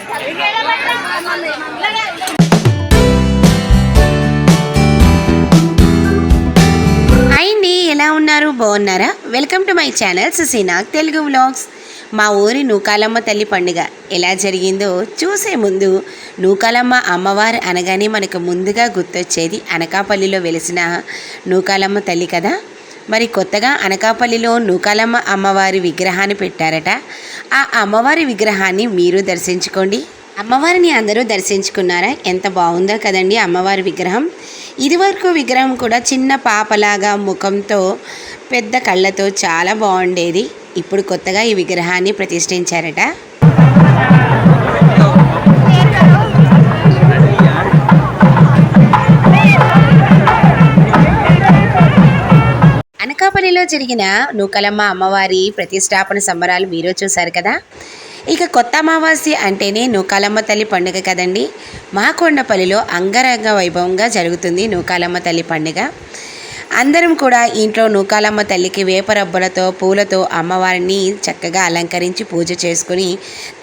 Hi అండి, ఎలా ఉన్నారు? బాగున్నారా? Welcome to my channel Susinag Telugu vlogs. మా ఊరి నూకాలమ్మ తల్లి పండుగ ఎలా జరిగిందో చూసే ముందు, నూకాలమ్మ అమ్మవారు అనగానే మనకు ముందుగా గుర్తొచ్చేది అనకాపల్లిలో వెలిసిన నూకాలమ్మ తల్లి కదా. మరి కొత్తగా అనకాపల్లిలో నూకాలమ్మ అమ్మవారి విగ్రహాన్ని పెట్టారట. ఆ అమ్మవారి విగ్రహాన్ని మీరు దర్శించుకోండి. అమ్మవారిని అందరూ దర్శించుకున్నారా? ఎంత బాగుందో కదండి అమ్మవారి విగ్రహం. ఇదివరకు విగ్రహం కూడా చిన్న పాపలాగా ముఖంతో పెద్ద కళ్ళతో చాలా బాగుండేది. ఇప్పుడు కొత్తగా ఈ విగ్రహాన్ని ప్రతిష్ఠించారట. అనకాపల్లిలో జరిగిన నూకాలమ్మ అమ్మవారి ప్రతిష్టాపన సంబరాలు మీరు చూశారు కదా. ఇక కొత్త అమావాస్య అంటేనే నూకాలమ్మ తల్లి పండుగ కదండి. మా కొండపల్లిలో అంగరంగ వైభవంగా జరుగుతుంది నూకాలమ్మ తల్లి పండుగ. అందరం కూడా ఇంట్లో నూకాలమ్మ తల్లికి వేపరబ్బలతో పూలతో అమ్మవారిని చక్కగా అలంకరించి పూజ చేసుకుని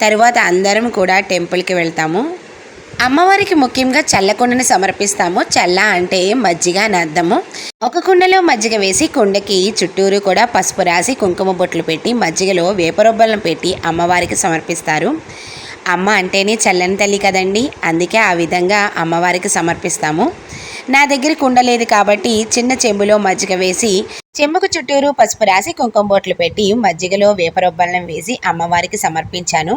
తర్వాత అందరం కూడా టెంపుల్కి వెళ్తాము. అమ్మవారికి ముఖ్యంగా చల్లకుండను సమర్పిస్తాము. చల్ల అంటే మజ్జిగ అని అర్థము. ఒక కుండలో మజ్జిగ వేసి కుండకి చుట్టూరు కూడా పసుపు రాసి కుంకుమ బొట్లు పెట్టి మజ్జిగలో వేపరొబ్బలను పెట్టి అమ్మవారికి సమర్పిస్తారు. అమ్మ అంటేనే చల్లని తల్లి కదండి, అందుకే ఆ విధంగా అమ్మవారికి సమర్పిస్తాము. నా దగ్గర కుండ లేదు కాబట్టి చిన్న చెంబులో మజ్జిగ వేసి చెంబుకు చుట్టూరు పసుపు రాసి కుంకుమ బొట్లు పెట్టి మజ్జిగలో వేపరొబ్బలను వేసి అమ్మవారికి సమర్పించాను.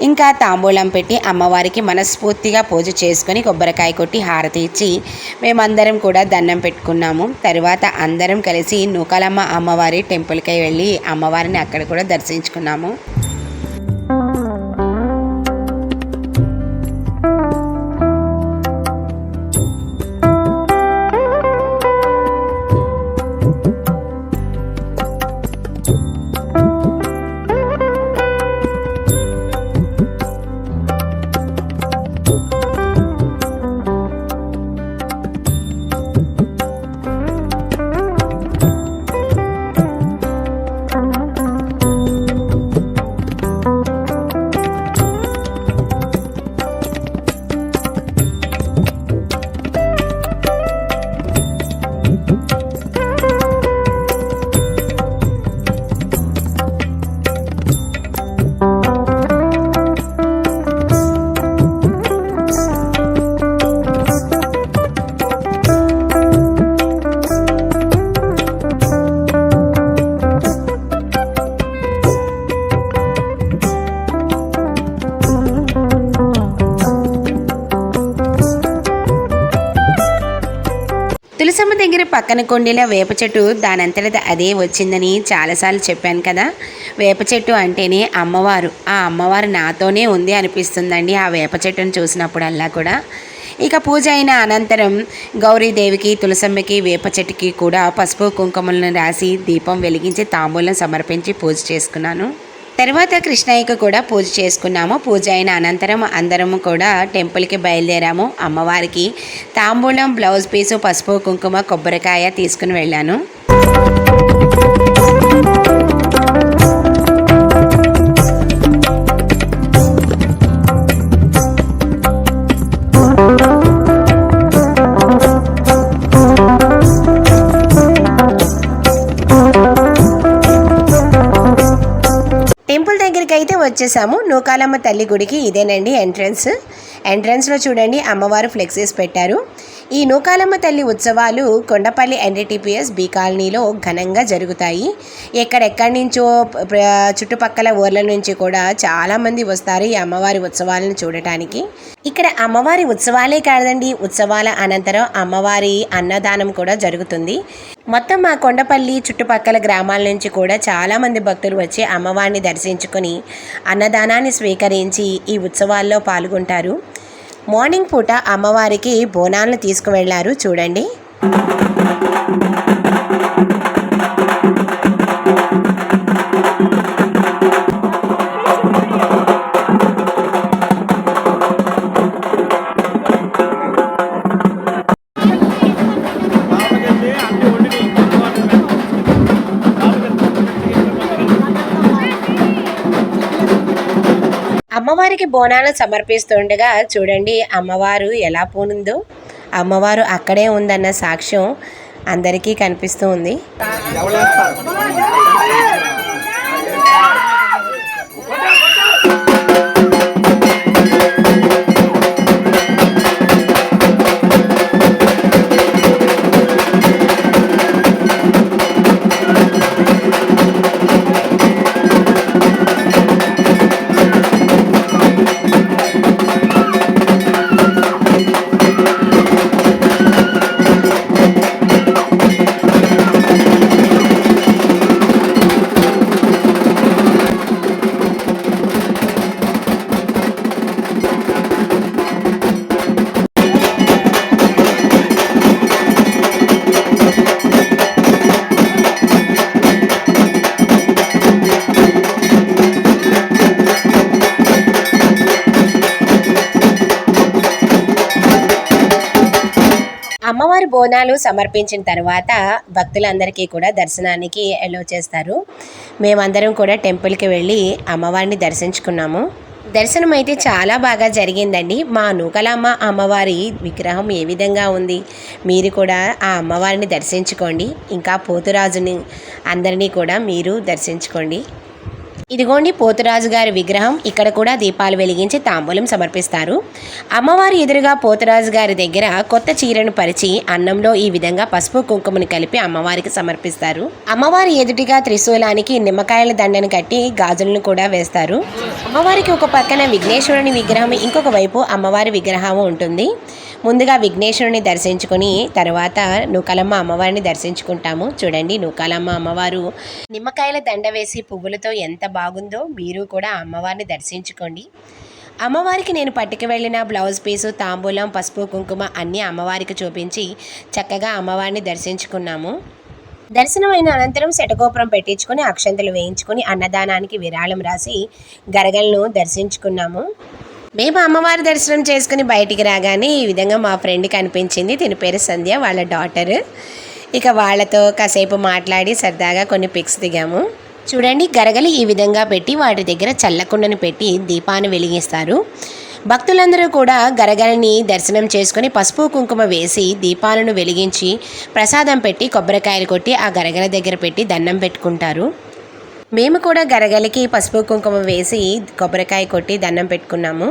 ఇంకా తాంబూలం పెట్టి అమ్మవారికి మనస్ఫూర్తిగా పూజ చేసుకొని కొబ్బరికాయ కొట్టి హారతి ఇచ్చి మేమందరం కూడా దండం పెట్టుకున్నాము. తర్వాత అందరం కలిసి నూకాలమ్మ అమ్మవారి టెంపుల్కి వెళ్ళి అమ్మవారిని అక్కడ కూడా దర్శించుకున్నాము. తులసమ్మ దగ్గర పక్కన కొండలో వేప చెట్టు దానంతట అదే వచ్చిందని చాలాసార్లు చెప్పాను కదా. వేప చెట్టు అంటేనే అమ్మవారు. ఆ అమ్మవారు నాతోనే ఉంది అనిపిస్తుందండి ఆ వేప చెట్టును చూసినప్పుడల్లా కూడా. ఇక పూజ అయిన అనంతరం గౌరీదేవికి తులసమ్మకి వేప చెట్టుకి కూడా పసుపు కుంకుమలను రాసి దీపం వెలిగించి తాంబూలం సమర్పించి పూజ చేసుకున్నాను. తర్వాత కృష్ణయ్యకు కూడా పూజ చేసుకున్నాము. పూజ అయిన అనంతరం అందరము కూడా టెంపుల్కి బయలుదేరాము. అమ్మవారికి తాంబూలం, బ్లౌజ్ పీసు, పసుపు కుంకుమ, కొబ్బరికాయ తీసుకుని వెళ్ళాను. టెంపుల్ దగ్గరికి అయితే వచ్చేసాము. నూకాలమ్మ తల్లి గుడికి ఇదేనండి ఎంట్రన్స్లో చూడండి అమ్మవారు ఫ్లెక్సీస్ పెట్టారు. ఈ నూకాలమ్మ తల్లి ఉత్సవాలు కొండపల్లి ఎన్డీటీపీఎస్ బి కాలనీలో ఘనంగా జరుగుతాయి. ఎక్కడెక్కడి నుంచో చుట్టుపక్కల ఊర్ల నుంచి కూడా చాలామంది వస్తారు ఈ అమ్మవారి ఉత్సవాలను చూడటానికి. ఇక్కడ అమ్మవారి ఉత్సవాలే కాదండి, ఉత్సవాల అనంతరం అమ్మవారి అన్నదానం కూడా జరుగుతుంది. మొత్తం మా కొండపల్లి చుట్టుపక్కల గ్రామాల నుంచి కూడా చాలామంది భక్తులు వచ్చి అమ్మవారిని దర్శించుకొని అన్నదానాన్ని స్వీకరించి ఈ ఉత్సవాల్లో పాల్గొంటారు. మార్నింగ్ పూట అమ్మవారికి బోనాలను తీసుకువెళ్లారు చూడండి. అమ్మవారికి బోనాలు సమర్పిస్తుండగా చూడండి అమ్మవారు ఎలా పూనుందో. అమ్మవారు అక్కడే ఉందన్న సాక్ష్యం అందరికీ కనిపిస్తూ ఉంది. అమ్మవారి బోనాలు సమర్పించిన తర్వాత భక్తులందరికీ కూడా దర్శనానికి ఎలో చేస్తారు. మేమందరం కూడా టెంపుల్కి వెళ్ళి అమ్మవారిని దర్శించుకున్నాము. దర్శనం అయితే చాలా బాగా జరిగిందండి. మా నూకలమ్మ అమ్మవారి విగ్రహం ఏ విధంగా ఉంది, మీరు కూడా ఆ అమ్మవారిని దర్శించుకోండి. ఇంకా పోతురాజుని అందరినీ కూడా మీరు దర్శించుకోండి. ఇదిగోండి పోతురాజు గారి విగ్రహం. ఇక్కడ కూడా దీపాలు వెలిగించి తాంబూలం సమర్పిస్తారు. అమ్మవారి ఎదురుగా పోతురాజు గారి దగ్గర కొత్త చీరను పరిచి అన్నంలో ఈ విధంగా పసుపు కుంకుమని కలిపి అమ్మవారికి సమర్పిస్తారు. అమ్మవారి ఎదుటిగా త్రిశూలానికి నిమ్మకాయల దండను కట్టి గాజులను కూడా వేస్తారు. అమ్మవారికి ఒక పక్కన విఘ్నేశ్వరుని విగ్రహం, ఇంకొక వైపు అమ్మవారి విగ్రహం ఉంటుంది. ముందుగా విఘ్నేశ్వరుని దర్శించుకొని తర్వాత నూకాలమ్మ అమ్మవారిని దర్శించుకుంటాము. చూడండి నూకాలమ్మ అమ్మవారు నిమ్మకాయల దండ వేసి పువ్వులతో ఎంత బాగుందో. మీరు కూడా అమ్మవారిని దర్శించుకోండి. అమ్మవారికి నేను పట్టుకు వెళ్ళిన బ్లౌజ్ పీసు, తాంబూలం, పసుపు కుంకుమ అన్నీ అమ్మవారికి చూపించి చక్కగా అమ్మవారిని దర్శించుకున్నాము. దర్శనం అయిన అనంతరం శటగోపురం పెట్టించుకొని అక్షంతలు వేయించుకొని అన్నదానానికి విరాళం రాసి గరగలను దర్శించుకున్నాము. మేము అమ్మవారి దర్శనం చేసుకుని బయటికి రాగానే ఈ విధంగా మా ఫ్రెండ్ కనిపించింది. తిన పేరు సంధ్య, వాళ్ళ డాటర్. ఇక వాళ్ళతో కాసేపు మాట్లాడి సరదాగా కొన్ని పిక్స్ దిగాము. చూడండి గరగలు ఈ విధంగా పెట్టి వాటి దగ్గర చల్లకుండను పెట్టి దీపాన్ని వెలిగిస్తారు. భక్తులందరూ కూడా గరగలని దర్శనం చేసుకుని పసుపు కుంకుమ వేసి దీపాలను వెలిగించి ప్రసాదం పెట్టి కొబ్బరికాయలు కొట్టి ఆ గరగల దగ్గర పెట్టి దండం పెట్టుకుంటారు. మేము కూడా గరగలికి పసుపు కుంకుమ వేసి కొబ్బరికాయ కొట్టి దండం పెట్టుకున్నాము.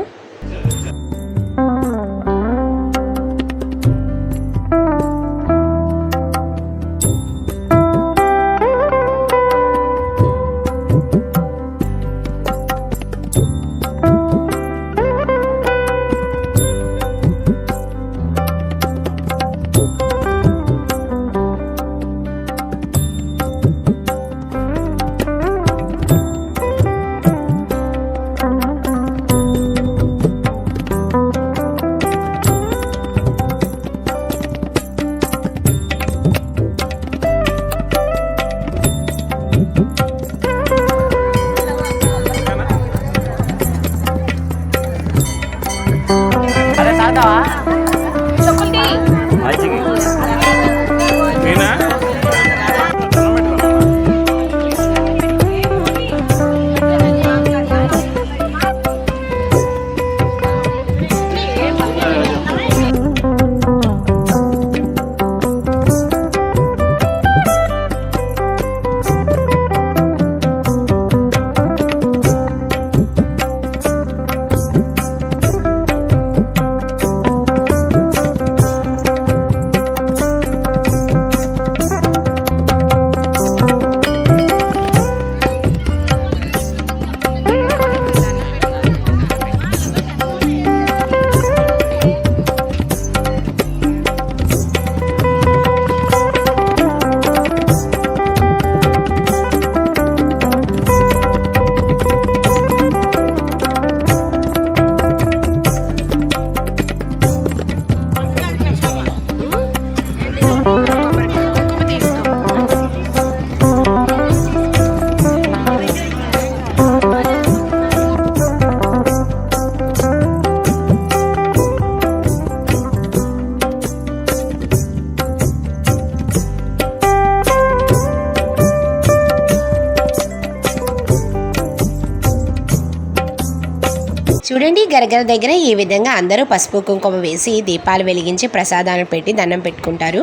చూడండి, గరగల దగ్గర ఈ విధంగా అందరూ పసుపు కుంకుమ వేసి దీపాలు వెలిగించి ప్రసాదాలు పెట్టి దండం పెట్టుకుంటారు.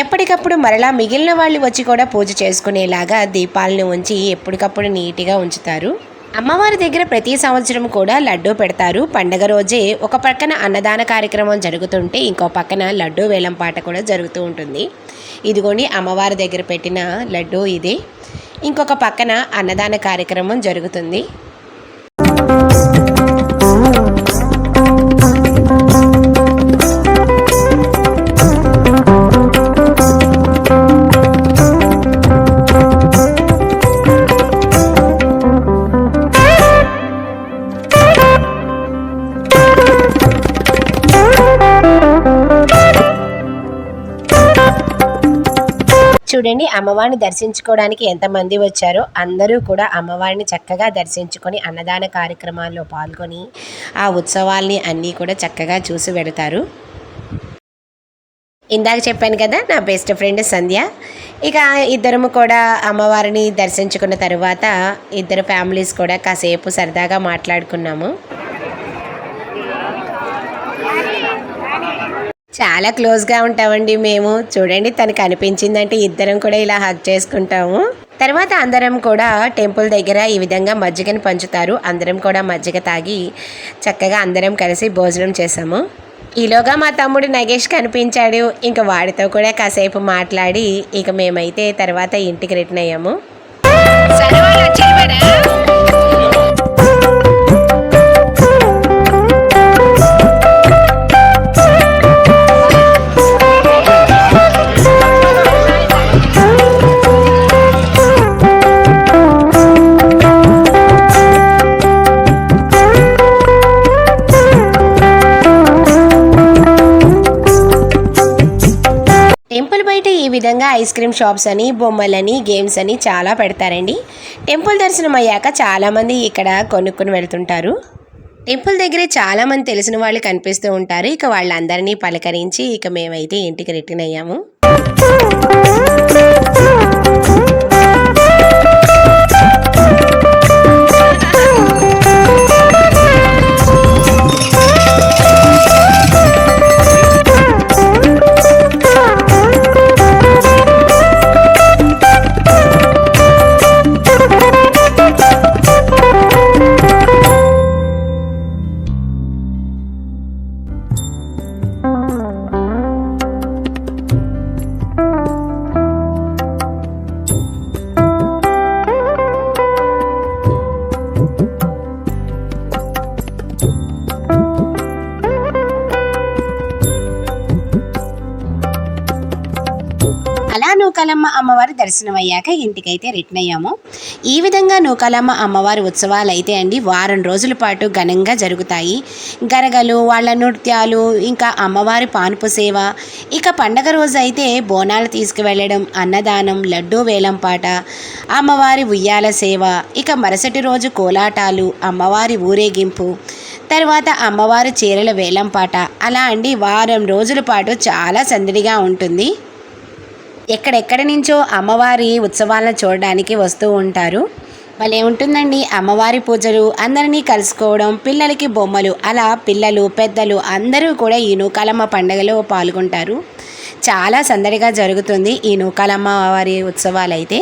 ఎప్పటికప్పుడు మరలా మిగిలిన వాళ్ళు వచ్చి కూడా పూజ చేసుకునేలాగా దీపాలను ఉంచి ఎప్పటికప్పుడు నీట్గా ఉంచుతారు. అమ్మవారి దగ్గర ప్రతి సంవత్సరం కూడా లడ్డూ పెడతారు. పండగ రోజే ఒక పక్కన అన్నదాన కార్యక్రమం జరుగుతుంటే ఇంకో పక్కన లడ్డూ వేలం పాట కూడా జరుగుతూ ఉంటుంది. ఇదిగోండి అమ్మవారి దగ్గర పెట్టిన లడ్డూ ఇదే. ఇంకొక పక్కన అన్నదాన కార్యక్రమం జరుగుతుంది. చూడండి, అమ్మవారిని దర్శించుకోవడానికి ఎంతమంది వచ్చారో అందరూ కూడా అమ్మవారిని చక్కగా దర్శించుకొని అన్నదాన కార్యక్రమాల్లో పాల్గొని ఆ ఉత్సవాల్ని అన్నీ కూడా చక్కగా చూసి వెళతారు. ఇందాక చెప్పాను కదా, నా బెస్ట్ ఫ్రెండ్ సంధ్య. ఇక ఇద్దరము కూడా అమ్మవారిని దర్శించుకున్న తర్వాత ఇద్దరు ఫ్యామిలీస్ కూడా కాసేపు సరదాగా మాట్లాడుకున్నాము. చాలా క్లోజ్గా ఉంటామండి మేము. చూడండి, తనకు అనిపించిందంటే ఇద్దరం కూడా ఇలా హగ్ చేసుకుంటాము. తర్వాత అందరం కూడా టెంపుల్ దగ్గర ఈ విధంగా మజ్జిగని పంచుతారు. అందరం కూడా మజ్జిగ తాగి చక్కగా అందరం కలిసి భోజనం చేసాము. ఈలోగా మా తమ్ముడు నగేష్ కనిపించాడు. ఇంకా వాడితో కూడా కాసేపు మాట్లాడి ఇక మేమైతే తర్వాత ఇంటికి రిటర్న్ అయ్యాము. టెంపుల్ బయట ఈ విధంగా ఐస్ క్రీమ్ షాప్స్ అని, బొమ్మలని, గేమ్స్ అని చాలా పెడతారండి. టెంపుల్ దర్శనం అయ్యాక చాలామంది ఇక్కడ కొనుక్కొని వెళ్తుంటారు. టెంపుల్ దగ్గరే చాలామంది తెలిసిన వాళ్ళు కనిపిస్తూ ఉంటారు. ఇక వాళ్ళందరినీ పలకరించి ఇక మేమైతే ఇంటికి రిటర్న్ అయ్యాము. నూకాలమ్మ అమ్మవారి దర్శనం అయ్యాక ఇంటికైతే రిటర్న్ అయ్యాము. ఈ విధంగా నూకాలమ్మ అమ్మవారి ఉత్సవాలు అయితే అండి వారం రోజుల పాటు ఘనంగా జరుగుతాయి. గరగలు, వాళ్ళ నృత్యాలు, ఇంకా అమ్మవారి పానుపు సేవ, ఇక పండగ రోజు అయితే బోనాలు తీసుకువెళ్ళడం, అన్నదానం, లడ్డూ వేలంపాట, అమ్మవారి ఉయ్యాల సేవ, ఇక మరుసటి రోజు కోలాటాలు, అమ్మవారి ఊరేగింపు, తర్వాత అమ్మవారి చీరల వేలంపాట, అలా అండి వారం రోజుల పాటు చాలా సందడిగా ఉంటుంది. ఎక్కడెక్కడి నుంచో అమ్మవారి ఉత్సవాలను చూడడానికి వస్తూ ఉంటారు. భలే ఉంటుందండి అమ్మవారి పూజలు, అందరినీ కలుసుకోవడం, పిల్లలకి బొమ్మలు, అలా పిల్లలు పెద్దలు అందరూ కూడా ఈ నూకాలమ్మ పండుగలో పాల్గొంటారు. చాలా సందడిగా జరుగుతుంది ఈ నూకాలమ్మ వారి ఉత్సవాలు అయితే.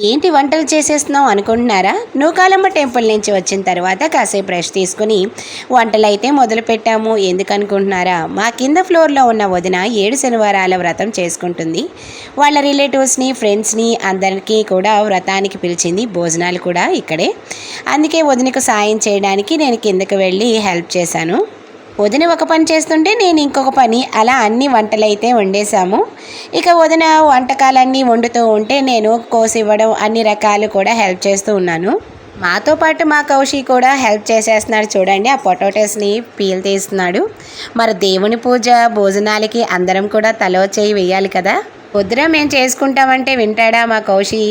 ఏంటి వంటలు చేసేస్తున్నావు అనుకుంటున్నారా? నూకాలమ్మ టెంపుల్ నుంచి వచ్చిన తర్వాత కాసేపు రెస్ట్ తీసుకుని వంటలు అయితే మొదలు పెట్టాము. ఎందుకు అనుకుంటున్నారా? మా కింద ఫ్లోర్లో ఉన్న వదిన 7 శనివారాల వ్రతం చేసుకుంటుంది. వాళ్ళ రిలేటివ్స్ని, ఫ్రెండ్స్ని అందరికీ కూడా వ్రతానికి పిలిచింది. భోజనాలు కూడా ఇక్కడే. అందుకే వదినకు సాయం చేయడానికి నేను కిందకు వెళ్ళి హెల్ప్ చేశాను. వదిన ఒక పని చేస్తుంటే నేను ఇంకొక పని, అలా అన్ని వంటలైతే వండేసాము. ఇక వదిన వంటకాలన్నీ వండుతూ ఉంటే నేను కోసి ఇవ్వడం, అన్ని రకాలు కూడా హెల్ప్ చేస్తూ ఉన్నాను. మాతో పాటు మా కౌశి కూడా హెల్ప్ చేసేస్తున్నాడు. చూడండి, ఆ పొటాటోస్ని పీల్ తీస్తున్నాడు. మరి దేవుని పూజ భోజనాలకి అందరం కూడా తలో చేయి వేయాలి కదా. పొద్దున మేము చేసుకుంటామంటే వింటాడా మా కౌశి?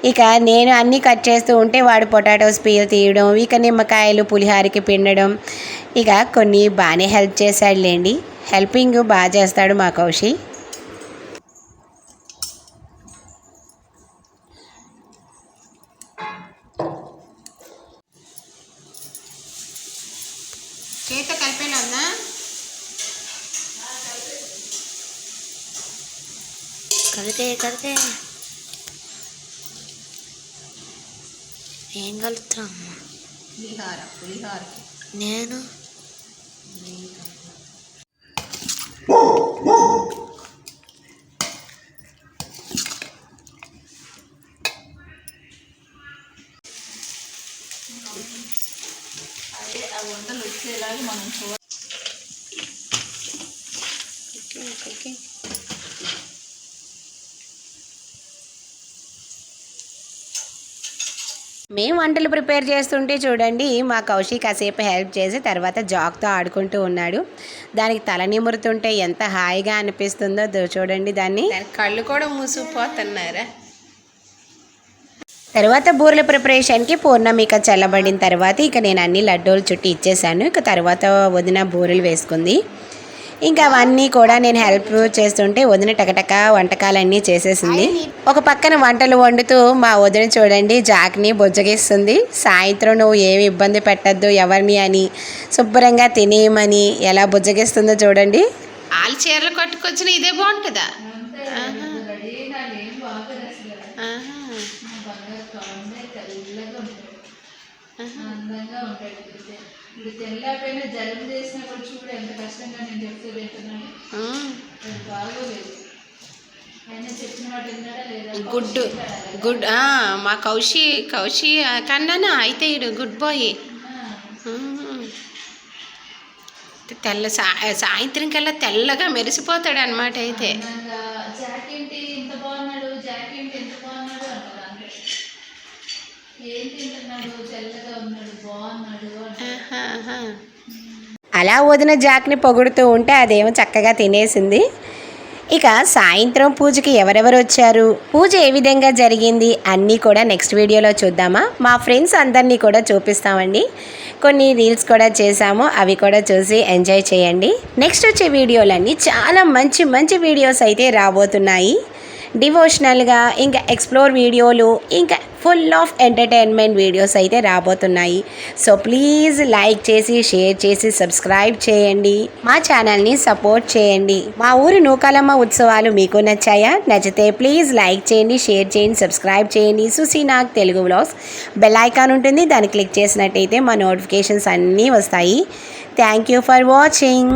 ఇక నేను అన్నీ కట్ చేస్తూ ఉంటే వాడు పొటాటోస్ పీల్ తీయడం, ఇక నిమ్మకాయలు పులిహారకి పిండడం, ఇక కొన్ని బాగానే హెల్ప్ చేశాడులేండి. హెల్పింగ్ బాగా చేస్తాడు మా కౌశి. కలితే ఏం కలుపుతున్నా పులిహార నేను అదే ఆ వంటలు వచ్చేలాగా మనం చూడాలి. మేము వంటలు ప్రిపేర్ చేస్తుంటే చూడండి మా కౌశిక్ కాసేపు హెల్ప్ చేసి తర్వాత జాక్తో ఆడుకుంటూ ఉన్నాడు. దానికి తల నిమురుతుంటే ఎంత హాయిగా అనిపిస్తుందో చూడండి. దాన్ని కళ్ళు కూడా మూసుకుపోతున్నారా. తర్వాత బూరెల ప్రిపరేషన్కి పూర్ణం ఇక చల్లబడిన తర్వాత ఇక నేను అన్ని లడ్డూలు చుట్టి ఇచ్చేసాను. ఇక తర్వాత వదిన బూరెలు వేసుకుంది. ఇంకా అవన్నీ కూడా నేను హెల్ప్ చేస్తుంటే వదిన టకటక వంటకాలన్నీ చేసేసింది. ఒక పక్కన వంటలు వండుతూ మా వదిన చూడండి జాక్ని బుజ్జగిస్తుంది. సాయంత్రం నువ్వు ఏమి ఇబ్బంది పెట్టద్దు ఎవరిని అని శుభ్రంగా తినేయమని ఎలా బుజ్జగిస్తుందో చూడండి. ఆలు చీరలు కట్టుకొచ్చిన ఇదే బాగుంటుందా. అందంగా ఉంటాడు. ఇప్పుడు తెల్లపైన జలుబు చేసినప్పుడు చూడు ఎంత కష్టంగా నేను చెప్తూ తింటున్నాను. అది బాగోలేదు. ఆయన చెప్పిన మాట విన్నాడా లేదా? గుడ్ మా కౌశి కన్నానా అయితే ఇడు గుడ్ బాయ్. తెల్ల సాయంత్రం కల్లా తెల్లగా మెరిసిపోతాడు అనమాట. అయితే జాక్ ఏంటి ఇంత బాగున్నాడు, జాక్ ఏంటి ఎంత బాగున్నాడు అంటారు. అంతే ఏం తింటున్నాడు, తెల్లగా ఉన్నాడు, బాగున్నాడు అంటారు. అలా వదిన జాక్ని పొగుడుతూ ఉంటే అదేమో చక్కగా తినేసింది. ఇక సాయంత్రం పూజకి ఎవరెవరు వచ్చారు, పూజ ఏ విధంగా జరిగింది అన్నీ కూడా నెక్స్ట్ వీడియోలో చూద్దామా. మా ఫ్రెండ్స్ అందరినీ కూడా చూపిస్తామండి. కొన్ని రీల్స్ కూడా చేసాము, అవి కూడా చూసి ఎంజాయ్ చేయండి. నెక్స్ట్ వచ్చే వీడియోలన్నీ చాలా మంచి మంచి వీడియోస్ అయితే రాబోతున్నాయి. డివోషనల్గా ఇంకా ఎక్స్ప్లోర్ వీడియోలు ఇంకా ఫుల్ ఆఫ్ ఎంటర్టైన్మెంట్ వీడియోస్ అయితే రాబోతున్నాయి. సో ప్లీజ్ లైక్ చేసి షేర్ చేసి సబ్స్క్రైబ్ చేయండి. మా ఛానల్ని సపోర్ట్ చేయండి. మా ఊరి నూకాలమ్మ ఉత్సవాలు మీకు నచ్చాయా? నచ్చితే ప్లీజ్ లైక్ చేయండి, షేర్ చేయండి, సబ్స్క్రైబ్ చేయండి. సుసీనాగ్ తెలుగు వ్లాగ్స్ బెల్ ఐకాన్ ఉంటుంది, దాన్ని క్లిక్ చేసినట్టయితే మా నోటిఫికేషన్స్ అన్నీ వస్తాయి. Thank you for watching.